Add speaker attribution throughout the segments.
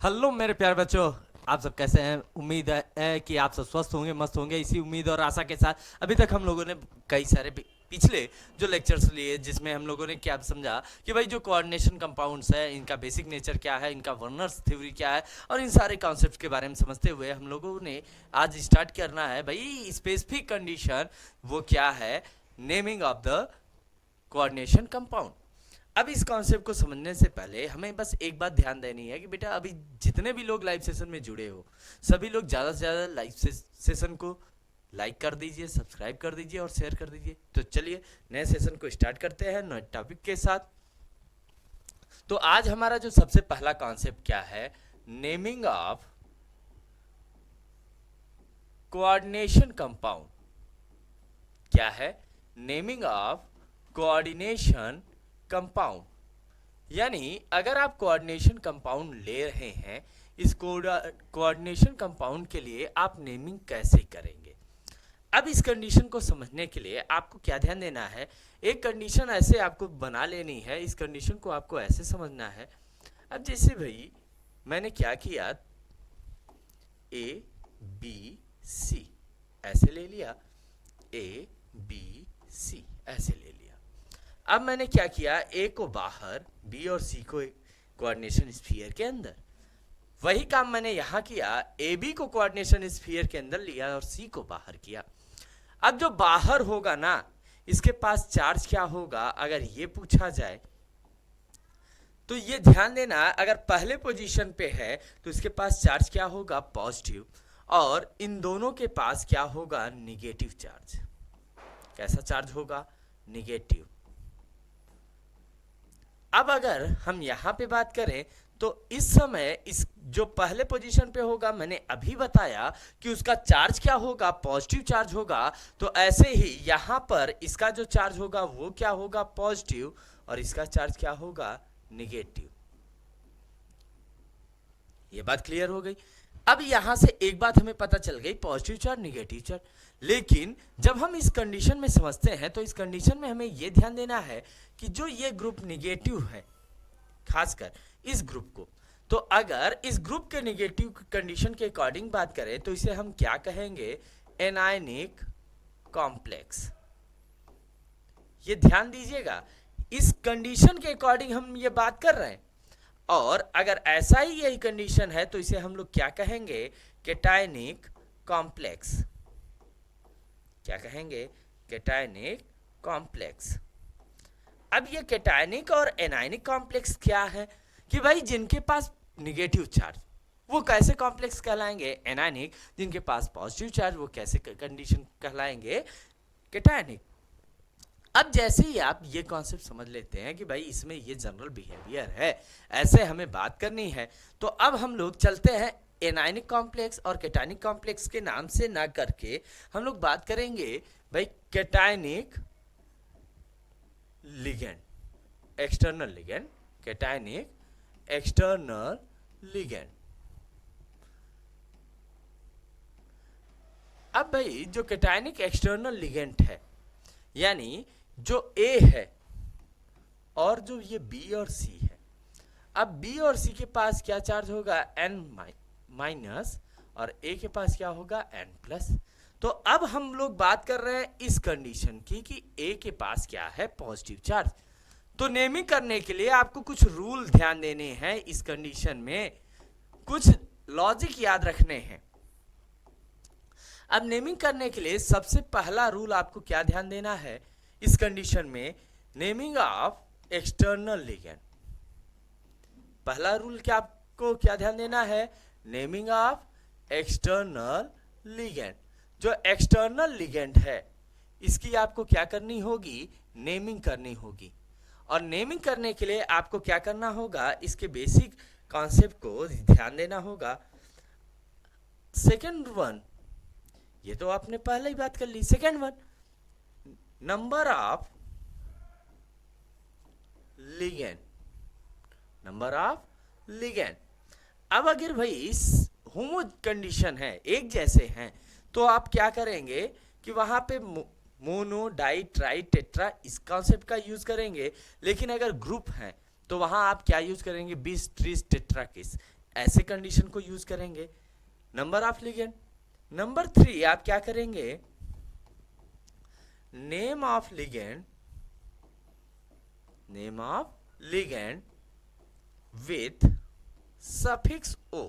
Speaker 1: Hello मेरे प्यारे बच्चों। आप सब कैसे हैं? उम्मीद है कि आप सब स्वस्थ होंगे, मस्त होंगे। इसी उम्मीद और आशा के साथ अभी तक हम लोगों ने कई सारे पिछले जो लेक्चर्स लिए, जिसमें हम लोगों ने क्या समझा कि भाई जो कोऑर्डिनेशन कंपाउंड्स है, इनका बेसिक नेचर क्या है, इनका वर्नर्स थ्योरी क्या है, और इन सारे कॉन्सेप्ट्स के बारे में समझते हुए हम लोगों ने आज स्टार्ट करना है भाई स्पेसिफिक कंडीशन। वो क्या है? Naming of the coordination compound. अब इस कॉन्सेप्ट को समझने से पहले हमें बस एक बात ध्यान देनी है कि बेटा अभी जितने भी लोग लाइव सेशन में जुड़े हो, सभी लोग ज़्यादा से ज़्यादा लाइव सेशन को लाइक कर दीजिए, सब्सक्राइब कर दीजिए और शेयर कर दीजिए। तो चलिए नए सेशन को स्टार्ट करते हैं नए टॉपिक के साथ। तो आज हमारा जो सबसे पहला कॉन्सेप्ट क्या है? Naming of coordination compound. क्या है? Naming of coordination compound. यानी अगर आप कोऑर्डिनेशन कंपाउंड ले रहे हैं, इस कोऑर्डिनेशन कंपाउंड के लिए आप नेमिंग कैसे करेंगे? अब इस कंडीशन को समझने के लिए आपको क्या ध्यान देना है? एक कंडीशन ऐसे आपको बना लेनी है, इस कंडीशन को आपको ऐसे समझना है। अब जैसे भाई मैंने क्या किया, ए बी सी ऐसे ले लिया, ए बी सी ऐसे ले लिया। अब मैंने क्या किया, ए को बाहर, बी और सी को कोऑर्डिनेशन स्फीयर के अंदर। वही काम मैंने यहां किया, ए बी को कोऑर्डिनेशन स्फीयर के अंदर लिया और सी को बाहर किया। अब जो बाहर होगा ना, इसके पास चार्ज क्या होगा अगर ये पूछा जाए तो ये ध्यान देना, अगर पहले पोजीशन पे है तो इसके पास चार्ज क्या होगा? पॉजिटिव। और इन दोनों के पास क्या होगा? Negative charge. कैसा चार्ज होगा? निगेटिव। अब अगर हम यहां पे बात करें तो इस समय इस जो पहले पोजीशन पे होगा, मैंने अभी बताया कि उसका चार्ज क्या होगा? पॉजिटिव चार्ज होगा। तो ऐसे ही यहां पर इसका जो चार्ज होगा वो क्या होगा? पॉजिटिव। और इसका चार्ज क्या होगा? निगेटिव। ये बात क्लियर हो गई। अब यहां से एक बात हमें पता चल गई, पॉजिटिव चार्ज निगेटिव चार्ज। लेकिन जब हम इस कंडीशन में समझते हैं तो इस कंडीशन में हमें यह ध्यान देना है कि जो ये ग्रुप निगेटिव है, खासकर इस ग्रुप को, तो अगर इस ग्रुप के निगेटिव कंडीशन के अकॉर्डिंग बात करें तो इसे हम क्या कहेंगे? Anionic complex. ये ध्यान दीजिएगा, इस कंडीशन के अकॉर्डिंग हम ये बात कर रहे हैं। और अगर ऐसा ही यही कंडीशन है तो इसे हम लोग क्या कहेंगे? केटायनिक कॉम्प्लेक्स। क्या कहेंगे? केटायनिक कॉम्प्लेक्स। अब ये केटायनिक और एनायनिक कॉम्प्लेक्स क्या है कि भाई जिनके पास निगेटिव चार्ज वो कैसे कॉम्प्लेक्स कहलाएंगे? एनायनिक। जिनके पास पॉजिटिव चार्ज वो कैसे कंडीशन कहलाएंगे? केटायनिक। अब जैसे ही आप ये कॉन्सेप्ट समझ लेते हैं कि भाई इसमें ये जनरल बिहेवियर है, ऐसे हमें बात करनी है, तो अब हम लोग चलते हैं एनायनिक कॉम्प्लेक्स और केटायनिक कॉम्प्लेक्स के नाम से ना करके हम लोग बात करेंगे भाई cationic ligand, external ligand, cationic external ligand. अब भाई जो केटायनिक एक्सटर्नल लिगेंड है, यानी जो ए है और जो ये बी और सी है, अब बी और सी के पास क्या चार्ज होगा? N minus. और ए के पास क्या होगा? N plus. तो अब हम लोग बात कर रहे हैं इस कंडीशन की कि ए के पास क्या है? Positive charge. तो नेमिंग करने के लिए आपको कुछ रूल ध्यान देने हैं, इस कंडीशन में कुछ लॉजिक याद रखने हैं। अब नेमिंग करने के लिए सबसे पहला रूल आपको क्या ध्यान देना है इस कंडीशन में? Naming of external ligand. पहला रूल क्या आपको क्या ध्यान देना है? Naming of external ligand. जो एक्सटर्नल लिगेंड है इसकी आपको क्या करनी होगी? नेमिंग करनी होगी। और नेमिंग करने के लिए आपको क्या करना होगा? इसके बेसिक कॉन्सेप्ट को ध्यान देना होगा। सेकेंड वन, ये तो आपने पहले ही बात कर ली। Second one, number of ligand. Number of ligand. अब अगर भाई होमो कंडीशन है, एक जैसे हैं, तो आप क्या करेंगे कि वहां पे मोनो, डाई, ट्राई, टेट्रा इस कॉन्सेप्ट का यूज करेंगे। लेकिन अगर ग्रुप है तो वहां आप क्या यूज करेंगे? 20, 30, टेट्रा किस, ऐसे कंडीशन को यूज करेंगे, नंबर ऑफ लिगेंड। नंबर 3 आप क्या करेंगे, name of ligand, name of ligand with suffix o,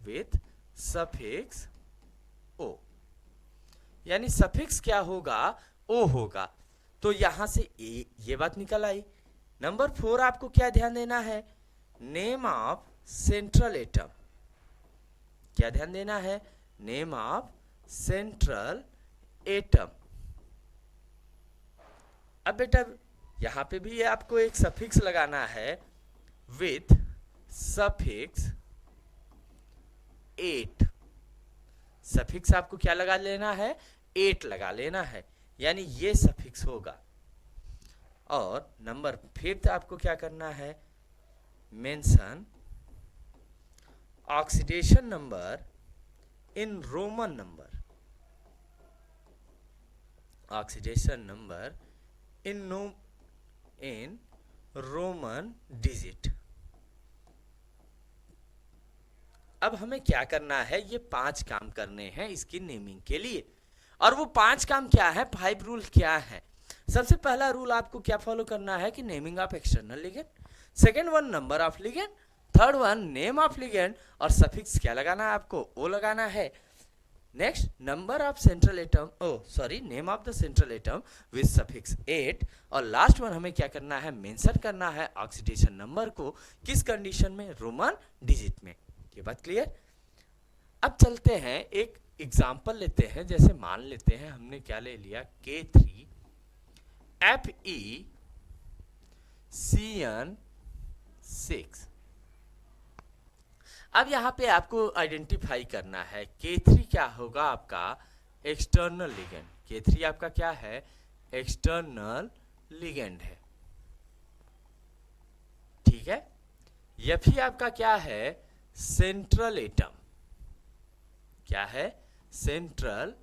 Speaker 1: with suffix o, यानी सफिक्स क्या होगा, ओ होगा। तो यहां से ये बात निकल आई। नंबर 4 आपको क्या ध्यान देना है, नेम ऑफ सेंट्रल एटम, क्या ध्यान देना है, नेम ऑफ सेंट्रल एटम। अब बेटा यहां पे भी आपको एक सफिक्स लगाना है, विथ सफिक्स 8, सफिक्स आपको क्या लगा लेना है, 8 लगा लेना है, यानी ये सफिक्स होगा। और नंबर 5 आपको क्या करना है, mention oxidation number in Roman number, oxidation number in Roman digit. अब हमें क्या करना है, ये 5 काम करने हैं इसकी नेमिंग के लिए। और वो 5 काम क्या है, 5 रूल क्या है। सबसे पहला रूल आपको क्या फॉलो करना है कि naming of external ligand, second one number of ligand, third one name of ligand, और सफिक्स क्या लगाना है आपको, ओ लगाना है। Next number of central atom, name of the central atom with suffix 8, और लास्ट वन हमें क्या करना है, मेंशन करना है ऑक्सीडेशन नंबर को, किस कंडीशन में, रोमन डिजिट में। ये बात क्लियर। अब चलते हैं एक एग्जाम्पल लेते हैं, जैसे मान लेते हैं हमने क्या ले लिया, K3FeCN6। अब यहां पे आपको आइडेंटिफाई करना है K3 क्या होगा आपका, एक्सटर्नल लिगेंड। K3 आपका क्या है, एक्सटर्नल लिगेंड है, ठीक है। Fe आपका क्या है, सेंट्रल एटम, क्या है, सेंट्रल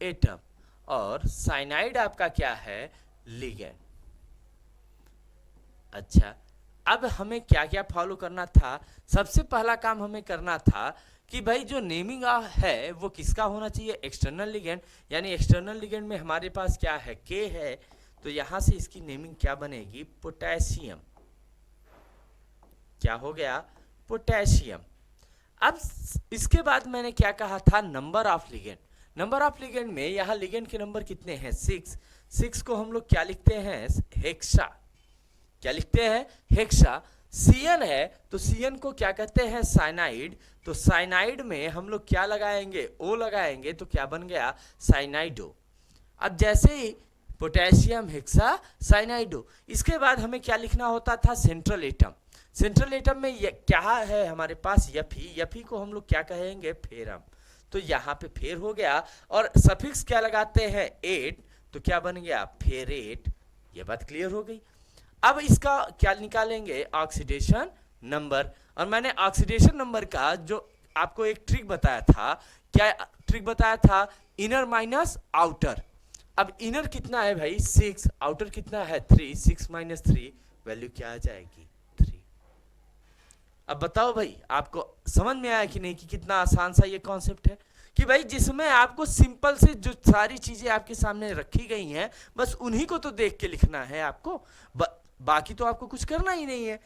Speaker 1: एटम, और साइनाइड आपका क्या है, लिगेंड। अच्छा, अब हमें क्या क्या फॉलो करना था, सबसे पहला काम हमें करना था कि भाई जो नेमिंग है वो किसका होना चाहिए, एक्सटर्नल लिगेंड, यानी एक्सटर्नल लिगेंड में हमारे पास क्या है, के है, तो यहां से इसकी नेमिंग क्या बनेगी, पोटेशियम, क्या हो गया, पोटेशियम। अब इसके बाद मैंने क्या कहा था, number of ligand. Number of ligand में यहां लिगेंड के नंबर कितने हैं, 6 को हम लोग क्या लिखते हैं, हेक्सा, क्या लिखते हैं, हेक्सा। सीएन है तो सीएन को क्या कहते हैं, साइनाइड, तो साइनाइड में हम लोग क्या लगाएंगे, ओ लगाएंगे, तो क्या बन गया, साइनाइडो। अब जैसे ही पोटेशियम हेक्सा साइनाइडो, इसके बाद हमें क्या लिखना होता था, सेंट्रल एटम। सेंट्रल एटम में क्या है हमारे पास, यफी को हम लोग क्या कहेंगे, फेरम, तो यहाँ पे फेर हो गया, और सफिक्स क्या लगाते हैं, 8, तो क्या बन गया, फेरेट। ये बात क्लियर हो गई। अब इसका क्या निकालेंगे, ऑक्सीडेशन नंबर, और मैंने ऑक्सीडेशन नंबर का जो आपको एक ट्रिक बताया था, क्या ट्रिक बताया था, इनर माइनस आउटर। अब इनर कितना है भाई, 6, आउटर कितना है, 3, 6 माइनस 3, वैल्यू क्या आ जाएगी, 3। अब बताओ भाई आपको समझ में आया कि नहीं, कि कितना आसान सा ये कॉन्सेप्ट है, कि भाई जिसमें आपको सिंपल से जो सारी चीजें आपके सामने रखी गई हैं, बस उन्हीं को तो देख के लिखना है आपको, बाकी तो आपको कुछ करना ही नहीं है।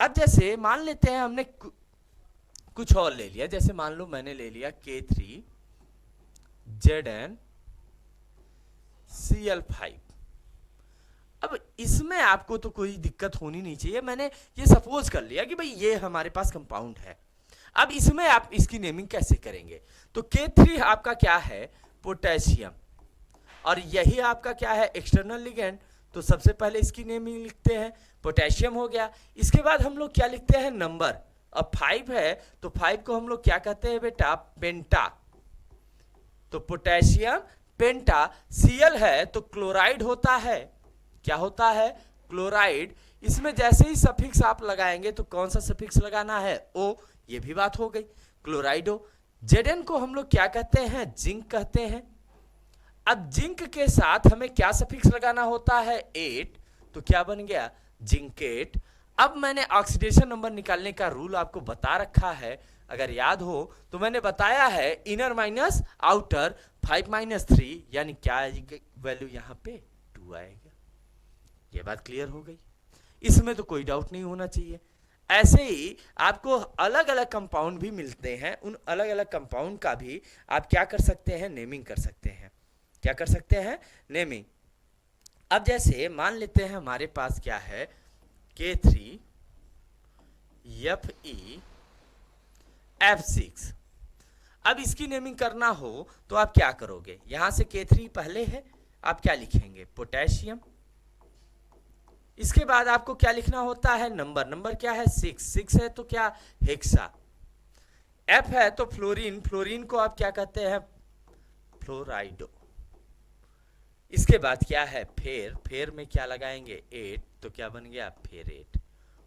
Speaker 1: अब जैसे मान लेते हैं हमने कुछ और ले लिया, जैसे मान लो मैंने ले लिया K3ZnCl5। अब इसमें आपको तो कोई दिक्कत होनी नहीं चाहिए, मैंने ये सपोज कर लिया कि भाई ये हमारे पास कंपाउंड है। अब इसमें आप इसकी नेमिंग कैसे करेंगे, तो K3 आपका क्या है, पोटेशियम, और यही आपका क्या है, एक्सटर्नल लिगेंड, तो सबसे पहले इसकी नेमिंग लिखते हैं, पोटेशियम हो गया। इसके बाद हम लोग क्या लिखते हैं, नंबर। अब 5 है तो 5 को हम लोग क्या कहते हैं बेटा, पेंटा, तो पोटेशियम पेंटा। Cl है तो क्लोराइड होता है, क्या होता है, क्लोराइड। इसमें जैसे ही सफिक्स आप लगाएंगे तो कौन सा सफिक्स लगाना है, O, ये भी बात हो गई, क्लोराइडो। Zn को हम लोग क्या कहते हैं, जिंक कहते हैं। अब जिंक के साथ हमें क्या सफिक्स लगाना होता है, 8, तो क्या बन गया, जिंकेट। अब मैंने ऑक्सीडेशन नंबर निकालने का रूल आपको बता रखा है, अगर याद हो तो मैंने बताया है इनर माइनस आउटर 5 माइनस 3, यानी क्या वैल्यू यहाँ पे 2 आएगा। ये बात क्लियर हो गई, इसमें तो कोई डाउट नहीं होना चाहिए। ऐसे ही आपको अलग अलग कंपाउंड भी मिलते हैं, उन अलग अलग कंपाउंड का भी आप क्या कर सकते हैं, नेमिंग कर सकते हैं। क्या कर सकते हैं, नेमिंग। अब जैसे मान लेते हैं हमारे पास क्या है K3 Fe F6। अब इसकी नेमिंग करना हो तो आप क्या करोगे, यहां से K3 पहले है, आप क्या लिखेंगे, पोटेशियम। इसके बाद आपको क्या लिखना होता है, नंबर। नंबर क्या है, 6 है तो क्या, हेक्सा। F है तो फ्लोरीन, फ्लोरीन को आप क्या कहते हैं, फ्लोराइडो। इसके बाद क्या है, फेर, फेर में क्या लगाएंगे, 8 तो क्या बन गया, फेरेट।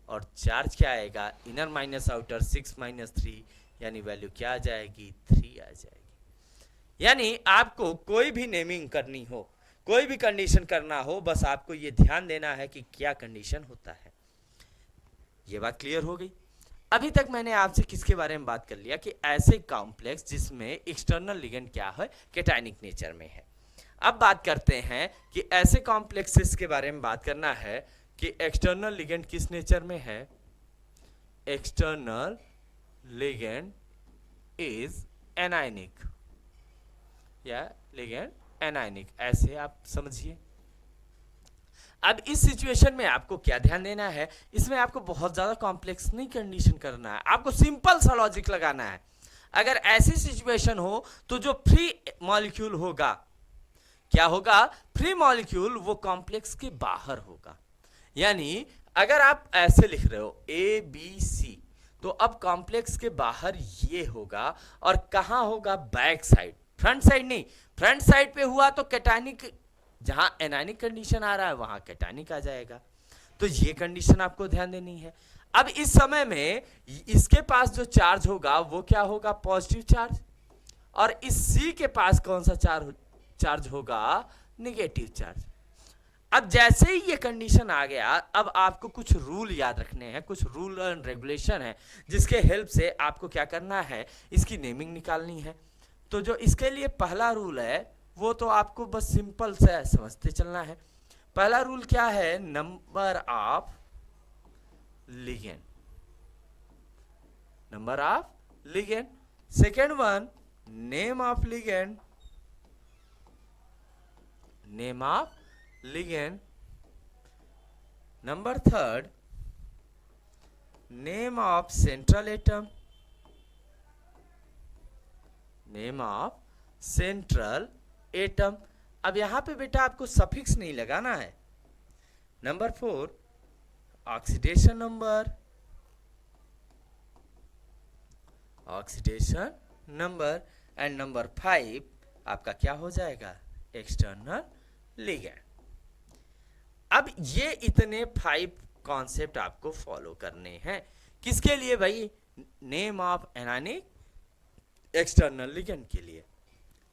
Speaker 1: और चार्ज क्या आएगा, इनर माइनस आउटर 6 माइनस 3, यानी वैल्यू क्या आ जाएगी, 3 आ जाएगी। यानी आपको कोई भी नेमिंग करनी हो, कोई भी कंडीशन करना हो, बस आपको ये ध्यान देना है कि क्या कंडीशन होता है। ये बात क्लियर हो गई। अभी तक मैंने आपसे किसके बारे में बात कर लिया कि ऐसे कॉम्प्लेक्स जिसमें एक्सटर्नल लिगेंड क्या है, कैटायनिक नेचर में है। अब बात करते हैं कि ऐसे कॉम्प्लेक्सेस के बारे में बात करना है कि एक्सटर्नल लिगेंड किस नेचर में है। एक्सटर्नल लिगेंड इज एनायनिक, या लिगेंड एनायनिक, ऐसे आप समझिए। अब इस सिचुएशन में आपको क्या ध्यान देना है, इसमें आपको बहुत ज्यादा कॉम्प्लेक्स नहीं कंडीशन करना है, आपको सिंपल सा लॉजिक लगाना है। अगर ऐसी सिचुएशन हो तो जो फ्री मॉलिक्यूल होगा, क्या होगा, फ्री मॉलिक्यूल वो कॉम्प्लेक्स के बाहर होगा। यानी अगर आप ऐसे लिख रहे हो ABC, तो अब कॉम्प्लेक्स के बाहर ये होगा, और कहां होगा, बैक साइड, फ्रंट साइड नहीं। फ्रंट साइड पे हुआ तो कैटायनिक, जहां एनायनिक कंडीशन आ रहा है वहां कैटायनिक आ जाएगा। तो ये कंडीशन आपको ध्यान देनी है। अब इस समय में इसके पास जो चार्ज होगा वो क्या होगा, पॉजिटिव चार्ज, और इस C के पास कौन सा चार्ज होगा, नेगेटिव चार्ज। अब जैसे ही ये कंडीशन आ गया, अब आपको कुछ रूल याद रखने हैं, कुछ रूल एंड रेगुलेशन है जिसके हेल्प से आपको क्या करना है, इसकी नेमिंग निकालनी है। तो जो इसके लिए पहला रूल है वो तो आपको बस सिंपल से समझते चलना है। पहला रूल क्या है, number of ligand, number of ligand. Second one, name of ligand, name of ligand. Number third, name of central atom, name of central atom. अब यहां पे बेटा आपको सफिक्स नहीं लगाना है। Number 4, oxidation number, oxidation number. And number 5 आपका क्या हो जाएगा, एक्सटर्नल लिगेंड। अब ये इतने 5 कॉन्सेप्ट आपको फॉलो करने हैं, किसके लिए भाई, name of anionic external ligand के लिए।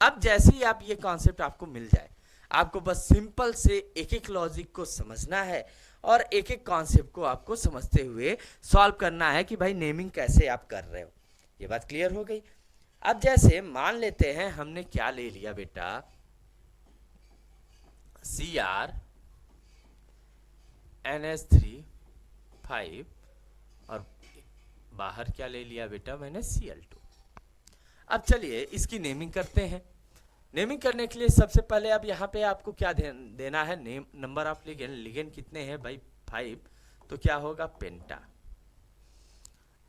Speaker 1: अब जैसे ही आप ये कॉन्सेप्ट आपको मिल जाए, आपको बस सिंपल से एक एक लॉजिक को समझना है और एक एक कॉन्सेप्ट को आपको समझते हुए सॉल्व करना है कि भाई नेमिंग कैसे आप कर रहे हो। ये बात क्लियर हो गई। अब जैसे मान लेते हैं हमने क्या ले लिया बेटा, Cr NH3 5, और बाहर क्या ले लिया बेटा मैंने, Cl2। अब चलिए इसकी नेमिंग करते हैं। नेमिंग करने के लिए सबसे पहले अब यहाँ पे आपको क्या देना है, name, number of ligand. Ligand कितने हैं भाई, 5, तो क्या होगा, पेंटा।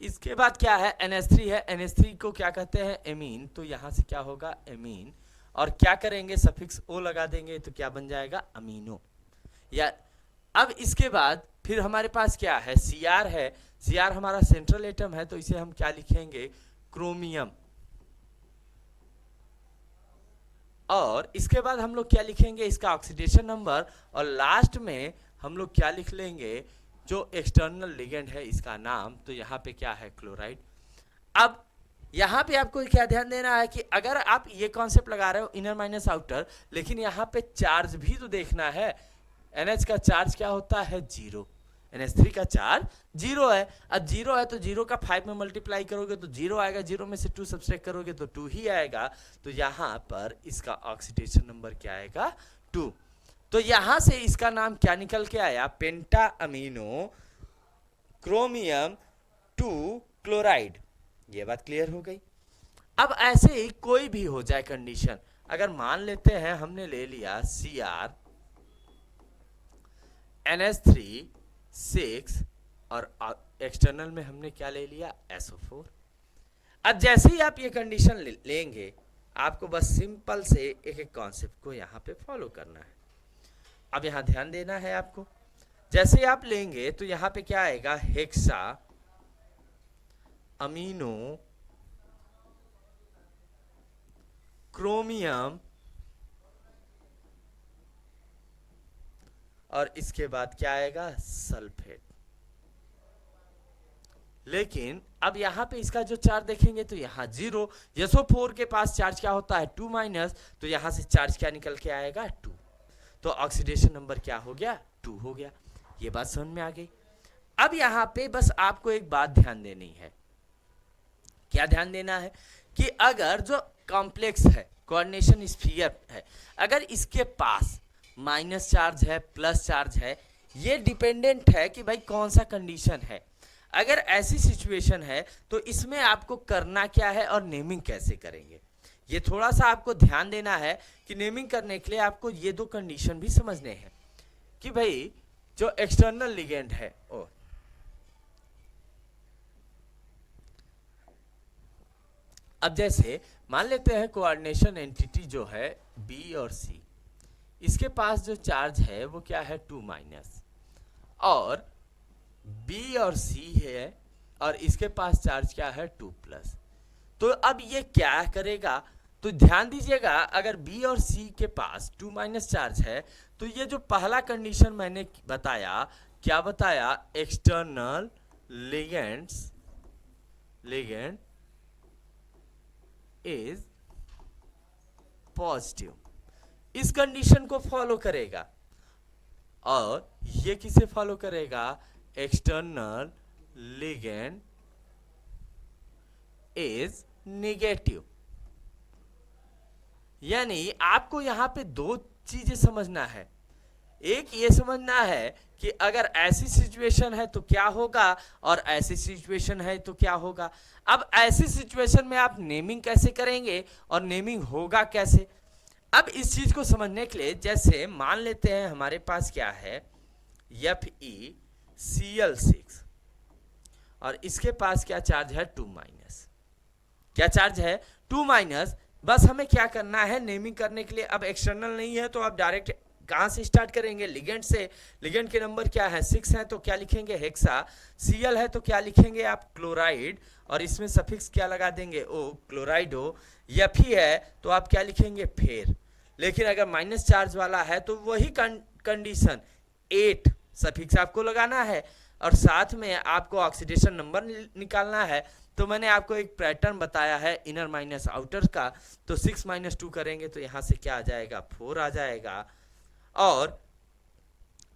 Speaker 1: इसके बाद क्या है, NH3 है, NH3 को क्या कहते हैं, एमीन, तो यहाँ से क्या होगा, एमीन। और क्या करेंगे, सफिक्स O लगा देंगे तो क्या बन जाएगा, अमीनो। या अब इसके बाद फिर हमारे पास क्या है, Cr है। Cr हमारा सेंट्रल एटम है, तो इसे हम क्या लिखेंगे, क्रोमियम। और इसके बाद हम लोग क्या लिखेंगे, इसका ऑक्सीडेशन नंबर, और लास्ट में हम लोग क्या लिख लेंगे, जो एक्सटर्नल लिगेंड है इसका नाम, तो यहाँ पे क्या है, क्लोराइड। अब यहाँ पे आपको क्या ध्यान देना है कि अगर आप ये कॉन्सेप्ट लगा रहे हो इनर माइनस आउटर, लेकिन यहाँ पे चार्ज भी तो देखना है। NH का चार्ज क्या होता है, 0, NH3 का चार्ज 0 है। अब 0 है तो 0 का 5 में मल्टीप्लाई करोगे तो 0 आएगा, 0 में से 2 सब्सट्रैक्ट करोगे तो 2 ही आएगा। तो यहाँ पर इसका ऑक्सीडेशन नंबर क्या आएगा? 2। तो यहाँ से इसका नाम क्या निकल के आया? पेंटा अमीनो क्रोमियम 2 क्लोराइड। ये बात क्लियर हो गई। अब ऐसे ही कोई भी हो जाए कंडीशन, अगर मान लेते हैं हमने ले लिया Cr NH3 6 और एक्सटर्नल में हमने क्या ले लिया? SO4। अब जैसे ही आप ये कंडीशन लेंगे, आपको बस सिंपल से एक एक कॉन्सेप्ट को यहाँ पे फॉलो करना है। अब यहाँ ध्यान देना है आपको, जैसे आप लेंगे तो यहाँ पे क्या आएगा? हेक्सा अमीनो क्रोमियम और इसके बाद क्या आएगा? सल्फेट। लेकिन अब यहाँ पे इसका जो चार्ज देखेंगे तो यहाँ 0, SO4 के पास चार्ज क्या होता है? 2 माइनस, तो यहाँ से चार्ज क्या निकल के आएगा? 2। तो ऑक्सीडेशन नंबर क्या हो गया? 2 हो गया। ये बात समझ में आ गई। अब यहाँ पे बस आपको एक बात ध्यान देनी है। क्या ध्यान देना है? कि अगर जो कॉम्प्लेक्स है, कोऑर्डिनेशन स्फीयर है, अगर इसके पास माइनस चार्ज है, प्लस चार्ज है, ये डिपेंडेंट है कि भाई कौन सा कंडीशन है। अगर ऐसी सिचुएशन है तो इसमें आपको करना क्या है और नेमिंग कैसे करेंगे, ये थोड़ा सा आपको ध्यान देना है। कि नेमिंग करने के लिए आपको ये दो कंडीशन भी समझने हैं कि भाई जो एक्सटर्नल लिगेंड है, अब जैसे मान लेते हैं कोऑर्डिनेशन एंटिटी जो है बी और सी, इसके पास जो चार्ज है वो क्या है? 2 माइनस, और बी और सी है और इसके पास चार्ज क्या है? 2 प्लस। तो अब ये क्या करेगा? तो ध्यान दीजिएगा, अगर बी और सी के पास 2 माइनस चार्ज है तो ये जो पहला कंडीशन मैंने बताया, क्या बताया? एक्सटर्नल लिगेंड इज पॉजिटिव, इस कंडीशन को फॉलो करेगा। और ये किसे फॉलो करेगा? External ligand is negative. यानी आपको यहां पे दो चीजें समझना है। एक ये समझना है कि अगर ऐसी सिचुएशन है तो क्या होगा, और ऐसी सिचुएशन है तो क्या होगा। अब ऐसी सिचुएशन में आप नेमिंग कैसे करेंगे और नेमिंग होगा कैसे? अब इस चीज को समझने के लिए जैसे मान लेते हैं हमारे पास क्या है? FeCl6 और इसके पास क्या चार्ज है? 2 माइनस। क्या चार्ज है? 2 माइनस। बस हमें क्या करना है नेमिंग करने के लिए? अब एक्सटर्नल नहीं है तो आप डायरेक्ट कहां से स्टार्ट करेंगे? लिगेंड से। लिगेंड के नंबर क्या है? 6 है तो क्या लिखेंगे? हेक्सा। Cl है तो क्या लिखेंगे आप? क्लोराइड, और इसमें सफिक्स क्या लगा देंगे? ओ, क्लोराइडो। Fe है तो आप क्या लिखेंगे? फेर। लेकिन अगर माइनस चार्ज वाला है तो वही कंडीशन 8 सफिक्स आपको लगाना है, और साथ में आपको ऑक्सीडेशन नंबर निकालना है। तो मैंने आपको एक पैटर्न बताया है इनर माइनस आउटर का, तो 6 माइनस 2 करेंगे तो यहां से क्या आ जाएगा? 4 आ जाएगा। और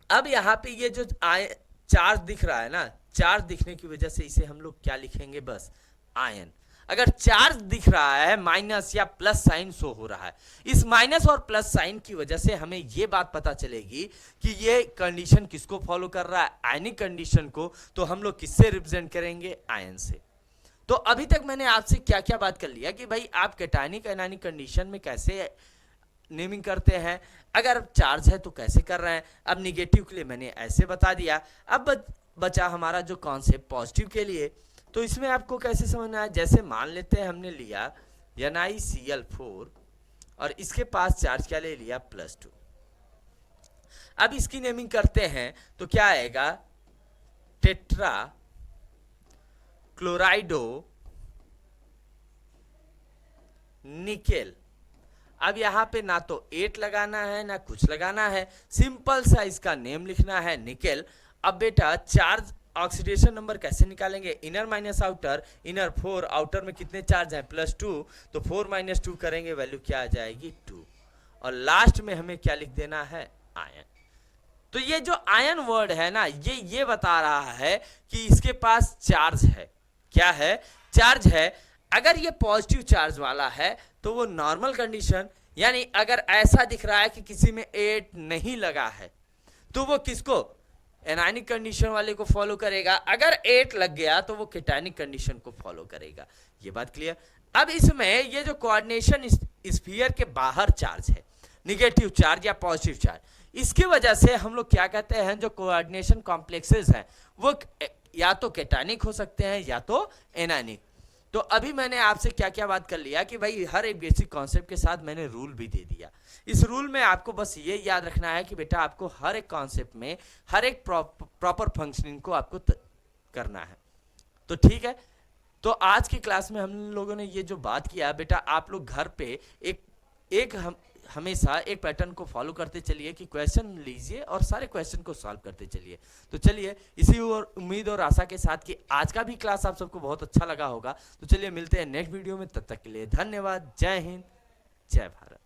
Speaker 1: अब यहाँ पे ये जो चार्ज दिख रहा है ना, चार्ज दिखने की वजह से इसे हम लोग क्या लिखेंगे? बस आयन। अगर चार्ज दिख रहा है माइनस या प्लस साइन शो हो रहा है, इस माइनस और प्लस साइन की वजह से हमें यह बात पता चलेगी कि ये कंडीशन किसको फॉलो कर रहा है? आयनिक कंडीशन को। तो हम लोग किससे रिप्रेजेंट करेंगे? आयन से। तो अभी तक मैंने आपसे क्या क्या बात कर लिया कि भाई आप कैटायनिक एनायनिक कंडीशन में कैसे नेमिंग करते हैं, अगर चार्ज है तो कैसे कर रहे हैं। अब निगेटिव के लिए मैंने ऐसे बता दिया। अब बचा हमारा जो कॉन्सेप्ट पॉजिटिव के लिए, तो इसमें आपको कैसे समझना है? जैसे मान लेते हैं हमने लिया NiCl4 और इसके पास चार्ज क्या ले लिया? +2। अब इसकी नेमिंग करते हैं तो क्या आएगा? Tetra क्लोराइडो nickel. अब यहां पे ना तो 8 लगाना है ना कुछ लगाना है, सिंपल सा इसका नेम लिखना है निकेल। अब बेटा चार्ज ऑक्सीडेशन नंबर कैसे निकालेंगे? Inner minus outer, inner 4, outer में कितने चार्ज हैं? +2, तो 4 माइनस 2 करेंगे, वैल्यू क्या आ जाएगी? 2। और लास्ट में हमें क्या लिख देना है? आयन। तो ये जो आयन वर्ड है ना, ये बता रहा है कि इसके पास चार्ज है। क्या है? चार्ज है। अगर ये पॉजिटिव चार्ज वाला है तो वो नॉर्मल कंडीशन, यानी अगर ऐसा दिख रहा है कि किसी में 8 नहीं लगा है तो वो किसको? एनायनिक कंडीशन वाले को फॉलो करेगा। अगर 8 लग गया तो वो केटायनिक कंडीशन को फॉलो करेगा। ये बात क्लियर? अब इसमें ये जो कोऑर्डिनेशन स्फीयर के बाहर चार्ज है, निगेटिव चार्ज या पॉजिटिव चार्ज, इसकी वजह से हम लोग क्या कहते हैं, जो कोऑर्डिनेशन कॉम्प्लेक्सेस हैं वो या तो केटायनिक हो सकते हैं या तो एनायनिक। तो अभी मैंने आपसे क्या क्या बात कर लिया कि भाई हर एक बेसिक कॉन्सेप्ट के साथ मैंने रूल भी दे दिया। इस रूल में आपको बस ये याद रखना है कि बेटा आपको हर एक कॉन्सेप्ट में हर एक प्रॉपर फंक्शनिंग को आपको करना है। तो ठीक है, तो आज की क्लास में हम लोगों ने ये जो बात किया, बेटा आप लोग घर पे हमेशा एक पैटर्न को फॉलो करते चलिए कि क्वेश्चन लीजिए और सारे क्वेश्चन को सॉल्व करते चलिए। तो चलिए इसी और उम्मीद और आशा के साथ कि आज का भी क्लास आप सबको बहुत अच्छा लगा होगा। तो चलिए मिलते हैं नेक्स्ट वीडियो में, तब तक के लिए धन्यवाद। जय हिंद, जय भारत।